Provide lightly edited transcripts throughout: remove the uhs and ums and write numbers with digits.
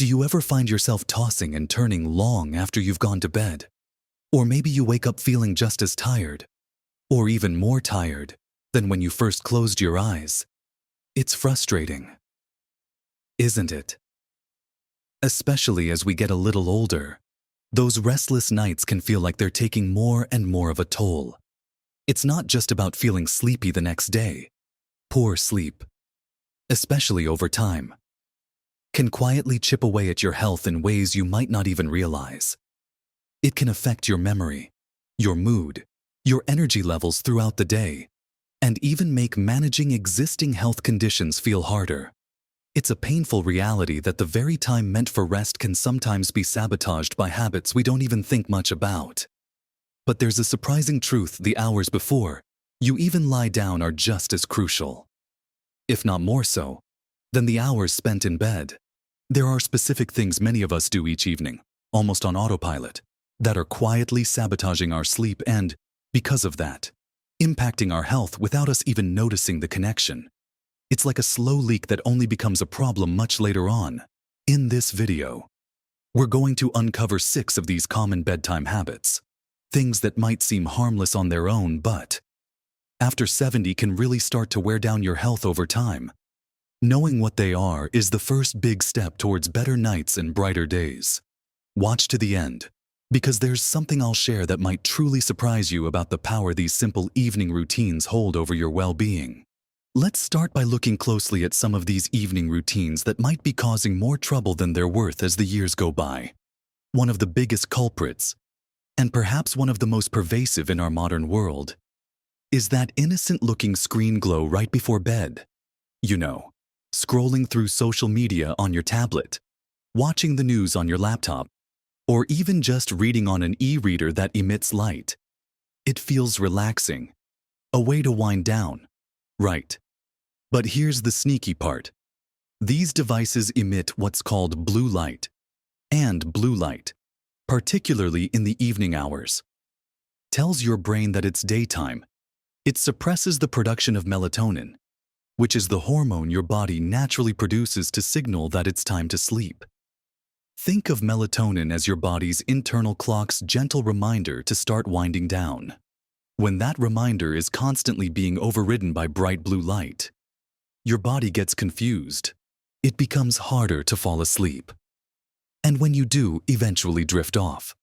Do you ever find yourself tossing and turning long after you've gone to bed? Or maybe you wake up feeling just as tired, or even more tired than when you first closed your eyes. It's frustrating, isn't it? Especially as we get a little older, those restless nights can feel like they're taking more and more of a toll. It's not just about feeling sleepy the next day. Poor sleep, especially over time, can quietly chip away at your health in ways you might not even realize. It can affect your memory, your mood, your energy levels throughout the day, and even make managing existing health conditions feel harder. It's a painful reality that the very time meant for rest can sometimes be sabotaged by habits we don't even think much about. But there's a surprising truth: the hours before you even lie down are just as crucial, if not more so, than the hours spent in bed. There are specific things many of us do each evening, almost on autopilot, that are quietly sabotaging our sleep and, because of that, impacting our health without us even noticing the connection. It's like a slow leak that only becomes a problem much later on. In this video, we're going to uncover 6 of these common bedtime habits, things that might seem harmless on their own, but after 70 can really start to wear down your health over time. Knowing what they are is the first big step towards better nights and brighter days. Watch to the end, because there's something I'll share that might truly surprise you about the power these simple evening routines hold over your well-being. Let's start by looking closely at some of these evening routines that might be causing more trouble than they're worth as the years go by. One of the biggest culprits, and perhaps one of the most pervasive in our modern world, is that innocent-looking screen glow right before bed. You know, scrolling through social media on your tablet, watching the news on your laptop, or even just reading on an e-reader that emits light. It feels relaxing, a way to wind down, right? But here's the sneaky part. These devices emit what's called blue light, and blue light, particularly in the evening hours, tells your brain that it's daytime. It suppresses the production of melatonin, which is the hormone your body naturally produces to signal that it's time to sleep. Think of melatonin as your body's internal clock's gentle reminder to start winding down. When that reminder is constantly being overridden by bright blue light, your body gets confused. It becomes harder to fall asleep. And when you do eventually drift off,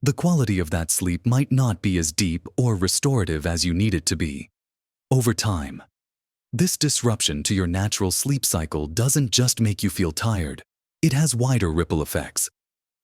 the quality of that sleep might not be as deep or restorative as you need it to be. Over time, this disruption to your natural sleep cycle doesn't just make you feel tired. It has wider ripple effects.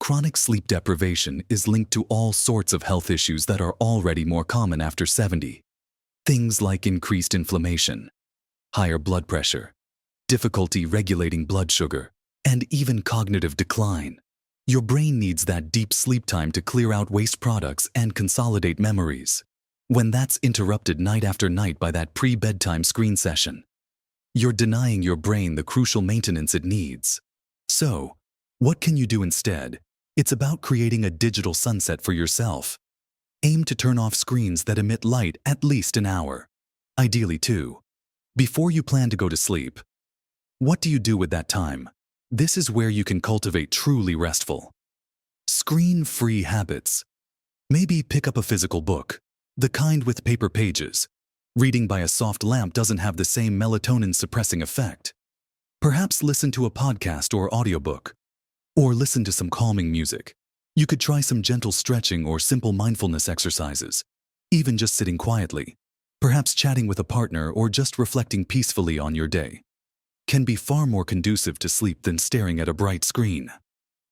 Chronic sleep deprivation is linked to all sorts of health issues that are already more common after 70. Things like increased inflammation, higher blood pressure, difficulty regulating blood sugar, and even cognitive decline. Your brain needs that deep sleep time to clear out waste products and consolidate memories. When that's interrupted night after night by that pre-bedtime screen session, you're denying your brain the crucial maintenance it needs. So, what can you do instead? It's about creating a digital sunset for yourself. Aim to turn off screens that emit light at least an hour, ideally 2, before you plan to go to sleep. What do you do with that time? This is where you can cultivate truly restful, screen-free habits. Maybe pick up a physical book, the kind with paper pages. Reading by a soft lamp doesn't have the same melatonin-suppressing effect. Perhaps listen to a podcast or audiobook, or listen to some calming music. You could try some gentle stretching or simple mindfulness exercises, even just sitting quietly, perhaps chatting with a partner or just reflecting peacefully on your day, can be far more conducive to sleep than staring at a bright screen.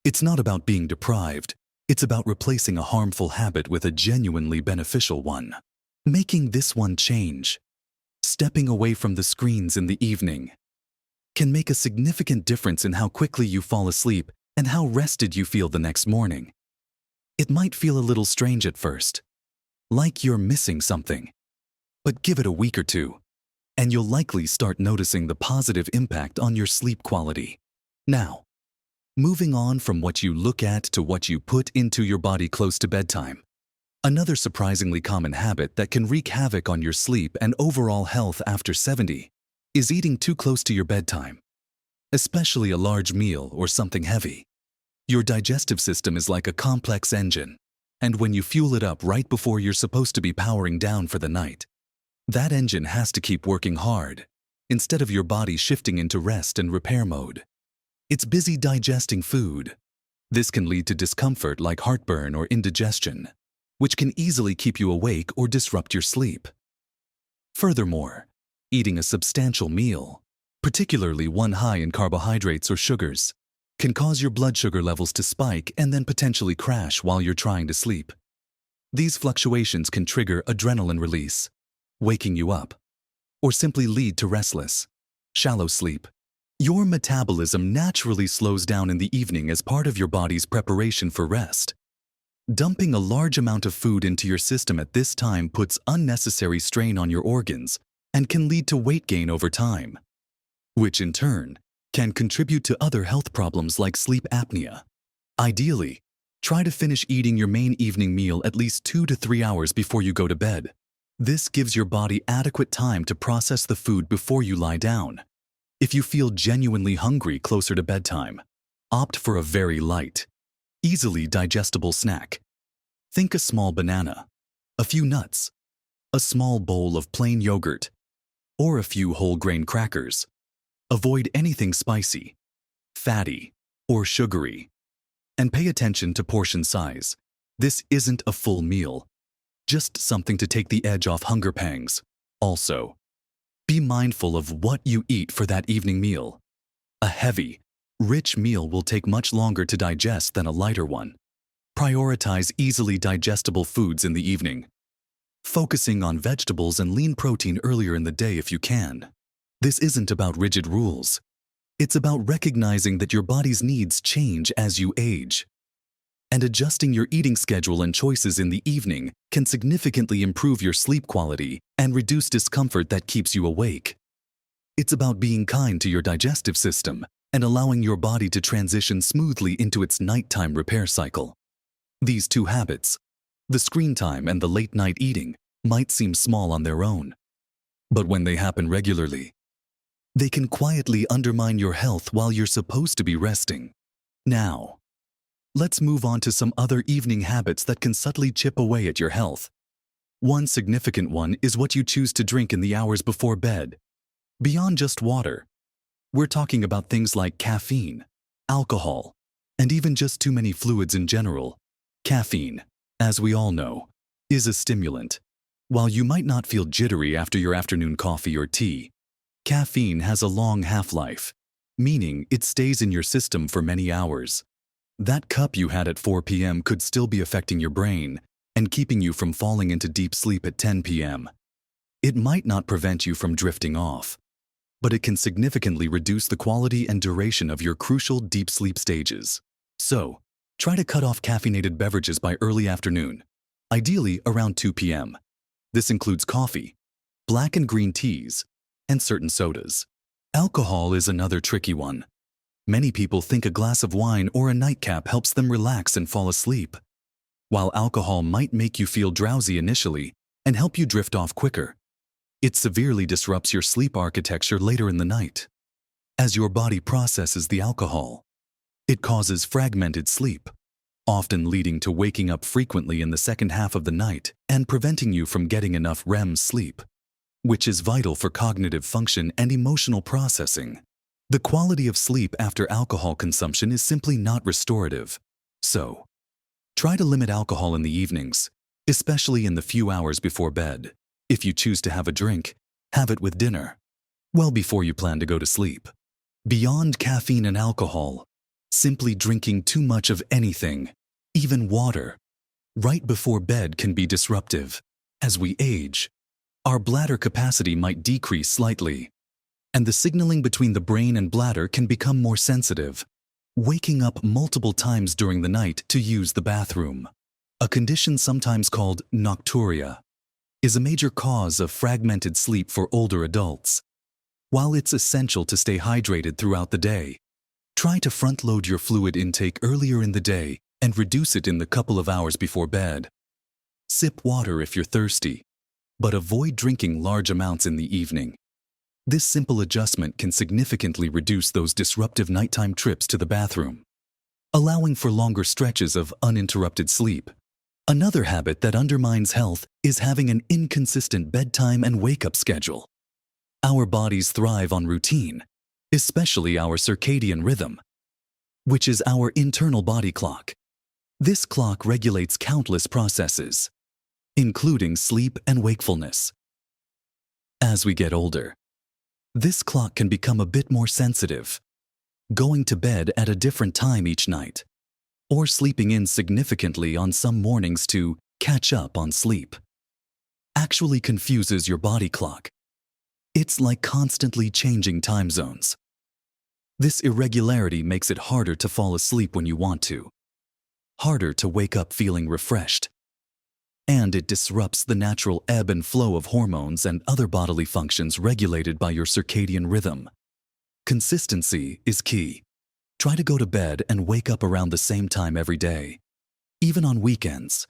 It's not about being deprived, it's about replacing a harmful habit with a genuinely beneficial one. Making this one change, stepping away from the screens in the evening, can make a significant difference in how quickly you fall asleep and how rested you feel the next morning. It might feel a little strange at first, like you're missing something, but give it a week or two, and you'll likely start noticing the positive impact on your sleep quality. Now, moving on from what you look at to what you put into your body close to bedtime. Another surprisingly common habit that can wreak havoc on your sleep and overall health after 70 is eating too close to your bedtime, especially a large meal or something heavy. Your digestive system is like a complex engine, and when you fuel it up right before you're supposed to be powering down for the night, that engine has to keep working hard, instead of your body shifting into rest and repair mode. It's busy digesting food. This can lead to discomfort like heartburn or indigestion, which can easily keep you awake or disrupt your sleep. Furthermore, eating a substantial meal, particularly one high in carbohydrates or sugars, can cause your blood sugar levels to spike and then potentially crash while you're trying to sleep. These fluctuations can trigger adrenaline release, waking you up, or simply lead to restless, shallow sleep. Your metabolism naturally slows down in the evening as part of your body's preparation for rest. Dumping a large amount of food into your system at this time puts unnecessary strain on your organs and can lead to weight gain over time, which in turn can contribute to other health problems like sleep apnea. Ideally, try to finish eating your main evening meal at least 2 to 3 hours before you go to bed. This gives your body adequate time to process the food before you lie down. If you feel genuinely hungry closer to bedtime, opt for a very light, easily digestible snack. Think a small banana, a few nuts, a small bowl of plain yogurt, or a few whole grain crackers. Avoid anything spicy, fatty, or sugary. And pay attention to portion size. This isn't a full meal, just something to take the edge off hunger pangs. Also, be mindful of what you eat for that evening meal. A heavy, rich meal will take much longer to digest than a lighter one. Prioritize easily digestible foods in the evening, focusing on vegetables and lean protein earlier in the day if you can. This isn't about rigid rules. It's about recognizing that your body's needs change as you age. And adjusting your eating schedule and choices in the evening can significantly improve your sleep quality and reduce discomfort that keeps you awake. It's about being kind to your digestive system and allowing your body to transition smoothly into its nighttime repair cycle. These two habits, the screen time and the late night eating, might seem small on their own. But when they happen regularly, they can quietly undermine your health while you're supposed to be resting. Now, let's move on to some other evening habits that can subtly chip away at your health. One significant one is what you choose to drink in the hours before bed. Beyond just water, we're talking about things like caffeine, alcohol, and even just too many fluids in general. Caffeine, as we all know, is a stimulant. While you might not feel jittery after your afternoon coffee or tea, caffeine has a long half-life, meaning it stays in your system for many hours. That cup you had at 4 p.m. could still be affecting your brain and keeping you from falling into deep sleep at 10 p.m. It might not prevent you from drifting off, but it can significantly reduce the quality and duration of your crucial deep sleep stages. So, try to cut off caffeinated beverages by early afternoon, ideally around 2 p.m. This includes coffee, black and green teas, and certain sodas. Alcohol is another tricky one. Many people think a glass of wine or a nightcap helps them relax and fall asleep. While alcohol might make you feel drowsy initially and help you drift off quicker, it severely disrupts your sleep architecture later in the night. As your body processes the alcohol, it causes fragmented sleep, often leading to waking up frequently in the second half of the night and preventing you from getting enough REM sleep, which is vital for cognitive function and emotional processing. The quality of sleep after alcohol consumption is simply not restorative. So, try to limit alcohol in the evenings, especially in the few hours before bed. If you choose to have a drink, have it with dinner, well before you plan to go to sleep. Beyond caffeine and alcohol, simply drinking too much of anything, even water, right before bed can be disruptive. As we age, our bladder capacity might decrease slightly, and the signaling between the brain and bladder can become more sensitive, waking up multiple times during the night to use the bathroom. A condition sometimes called nocturia is a major cause of fragmented sleep for older adults. While it's essential to stay hydrated throughout the day, try to front-load your fluid intake earlier in the day and reduce it in the couple of hours before bed. Sip water if you're thirsty, but avoid drinking large amounts in the evening. This simple adjustment can significantly reduce those disruptive nighttime trips to the bathroom, allowing for longer stretches of uninterrupted sleep. Another habit that undermines health is having an inconsistent bedtime and wake-up schedule. Our bodies thrive on routine, especially our circadian rhythm, which is our internal body clock. This clock regulates countless processes, including sleep and wakefulness. As we get older, this clock can become a bit more sensitive, going to bed at a different time each night, or sleeping in significantly on some mornings to catch up on sleep. Actually confuses your body clock. It's like constantly changing time zones. This irregularity makes it harder to fall asleep when you want to, harder to wake up feeling refreshed, and it disrupts the natural ebb and flow of hormones and other bodily functions regulated by your circadian rhythm. Consistency is key. Try to go to bed and wake up around the same time every day, even on weekends.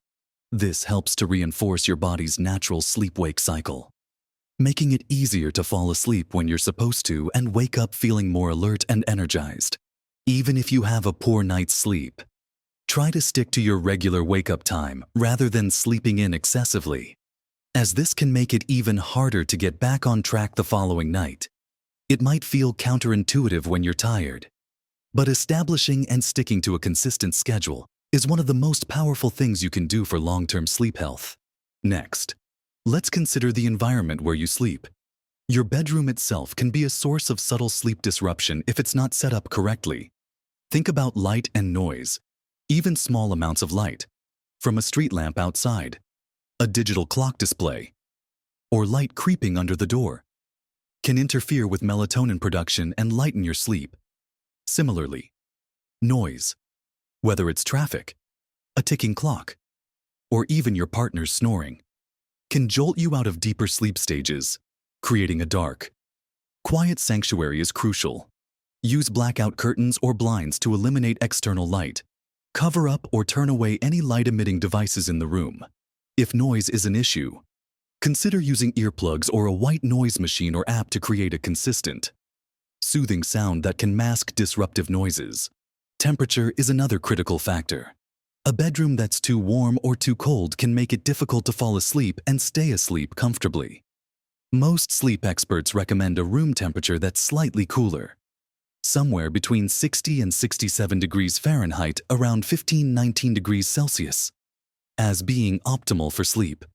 This helps to reinforce your body's natural sleep-wake cycle, making it easier to fall asleep when you're supposed to and wake up feeling more alert and energized. Even if you have a poor night's sleep, try to stick to your regular wake-up time rather than sleeping in excessively, as this can make it even harder to get back on track the following night. It might feel counterintuitive when you're tired, but establishing and sticking to a consistent schedule is one of the most powerful things you can do for long-term sleep health. Next, let's consider the environment where you sleep. Your bedroom itself can be a source of subtle sleep disruption if it's not set up correctly. Think about light and noise, even small amounts of light, from a street lamp outside, a digital clock display, or light creeping under the door, can interfere with melatonin production and lighten your sleep. Similarly, noise, whether it's traffic, a ticking clock, or even your partner's snoring, can jolt you out of deeper sleep stages, creating a dark, quiet sanctuary is crucial. Use blackout curtains or blinds to eliminate external light. Cover up or turn away any light-emitting devices in the room. If noise is an issue, consider using earplugs or a white noise machine or app to create a consistent, soothing sound that can mask disruptive noises. Temperature is another critical factor. A bedroom that's too warm or too cold can make it difficult to fall asleep and stay asleep comfortably. Most sleep experts recommend a room temperature that's slightly cooler, somewhere between 60 and 67 degrees Fahrenheit, around 15–19 degrees Celsius, as being optimal for sleep.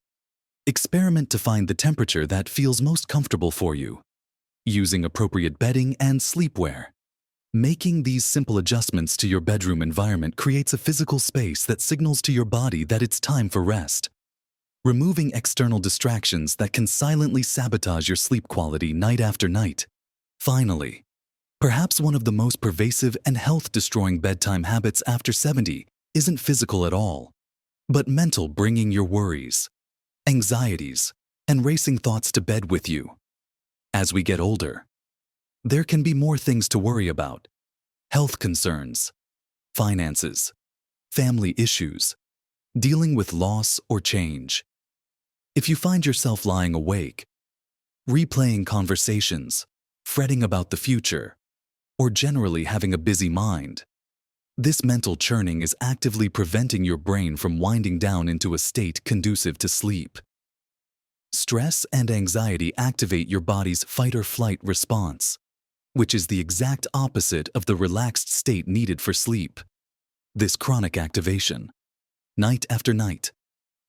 Experiment to find the temperature that feels most comfortable for you, using appropriate bedding and sleepwear. Making these simple adjustments to your bedroom environment creates a physical space that signals to your body that it's time for rest, removing external distractions that can silently sabotage your sleep quality night after night. Finally, perhaps one of the most pervasive and health-destroying bedtime habits after 70 isn't physical at all, but mental, bringing your worries, anxieties, and racing thoughts to bed with you. As we get older, there can be more things to worry about: health concerns, finances, family issues, dealing with loss or change. If you find yourself lying awake, replaying conversations, fretting about the future, or generally having a busy mind, this mental churning is actively preventing your brain from winding down into a state conducive to sleep. Stress and anxiety activate your body's fight-or-flight response, which is the exact opposite of the relaxed state needed for sleep. This chronic activation, night after night,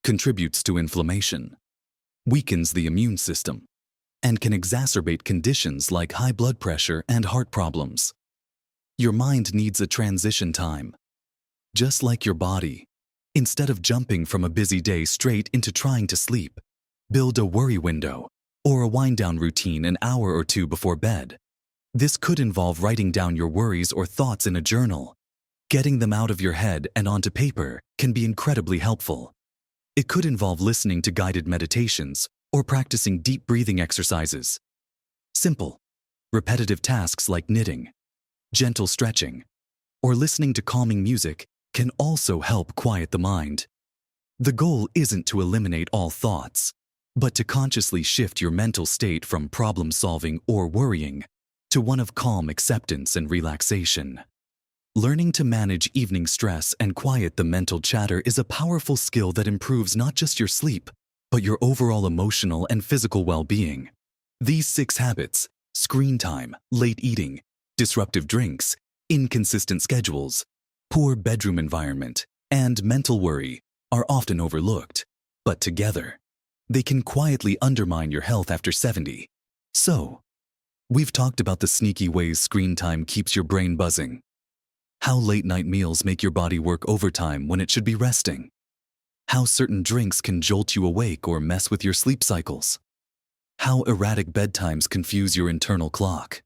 contributes to inflammation, weakens the immune system, and can exacerbate conditions like high blood pressure and heart problems. Your mind needs a transition time, just like your body. Instead of jumping from a busy day straight into trying to sleep, build a worry window or a wind-down routine an hour or two before bed. This could involve writing down your worries or thoughts in a journal. Getting them out of your head and onto paper can be incredibly helpful. It could involve listening to guided meditations or practicing deep breathing exercises. Simple, repetitive tasks like knitting, gentle stretching, or listening to calming music can also help quiet the mind. The goal isn't to eliminate all thoughts, but to consciously shift your mental state from problem-solving or worrying to one of calm acceptance and relaxation. Learning to manage evening stress and quiet the mental chatter is a powerful skill that improves not just your sleep, but your overall emotional and physical well-being. These 6 habits, screen time, late eating, disruptive drinks, inconsistent schedules, poor bedroom environment, and mental worry, are often overlooked, but together, they can quietly undermine your health after 70. So, we've talked about the sneaky ways screen time keeps your brain buzzing, how late-night meals make your body work overtime when it should be resting, how certain drinks can jolt you awake or mess with your sleep cycles, how erratic bedtimes confuse your internal clock,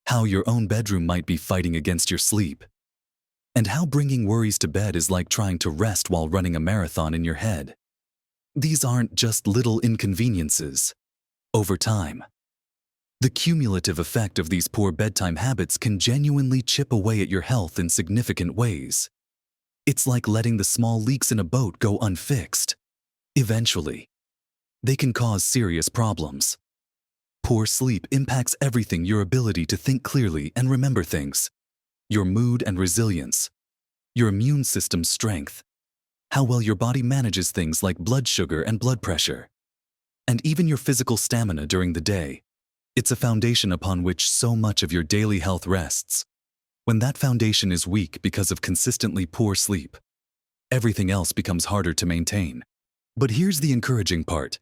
how your own bedroom might be fighting against your sleep, and how bringing worries to bed is like trying to rest while running a marathon in your head. These aren't just little inconveniences. Over time, the cumulative effect of these poor bedtime habits can genuinely chip away at your health in significant ways. It's like letting the small leaks in a boat go unfixed. Eventually, they can cause serious problems. Poor sleep impacts everything: your ability to think clearly and remember things, your mood and resilience, your immune system's strength, how well your body manages things like blood sugar and blood pressure, and even your physical stamina during the day. It's a foundation upon which so much of your daily health rests. When that foundation is weak because of consistently poor sleep, everything else becomes harder to maintain. But here's the encouraging part.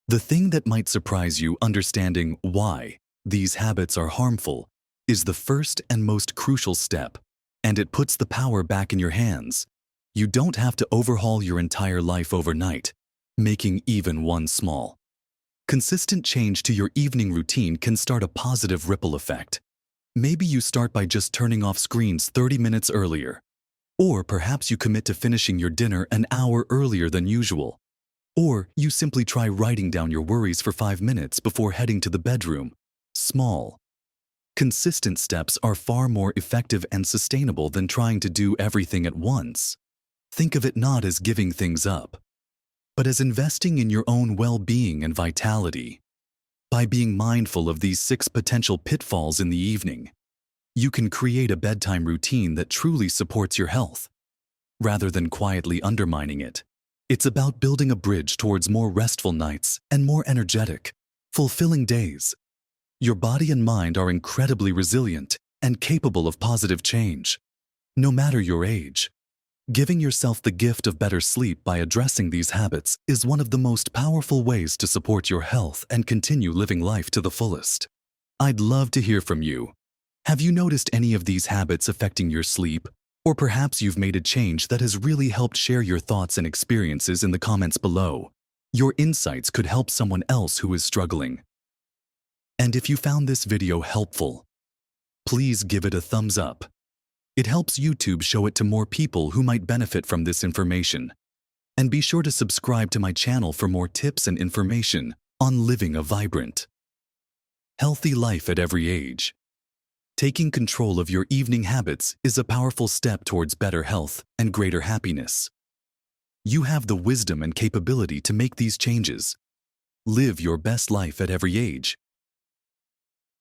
The thing that might surprise you: understanding why these habits are harmful is the first and most crucial step, and it puts the power back in your hands. You don't have to overhaul your entire life overnight, making even one small, consistent change to your evening routine can start a positive ripple effect. Maybe you start by just turning off screens 30 minutes earlier, or perhaps you commit to finishing your dinner an hour earlier than usual, or you simply try writing down your worries for 5 minutes before heading to the bedroom. Small, consistent steps are far more effective and sustainable than trying to do everything at once. Think of it not as giving things up, but as investing in your own well-being and vitality. By being mindful of these 6 potential pitfalls in the evening, you can create a bedtime routine that truly supports your health, rather than quietly undermining it. It's about building a bridge towards more restful nights and more energetic, fulfilling days. Your body and mind are incredibly resilient and capable of positive change, no matter your age. Giving yourself the gift of better sleep by addressing these habits is one of the most powerful ways to support your health and continue living life to the fullest. I'd love to hear from you. Have you noticed any of these habits affecting your sleep? Or perhaps you've made a change that has really helped. Share your thoughts and experiences in the comments below. Your insights could help someone else who is struggling. And if you found this video helpful, please give it a thumbs up. It helps YouTube show it to more people who might benefit from this information. And be sure to subscribe to my channel for more tips and information on living a vibrant, healthy life at every age. Taking control of your evening habits is a powerful step towards better health and greater happiness. You have the wisdom and capability to make these changes. Live your best life at every age,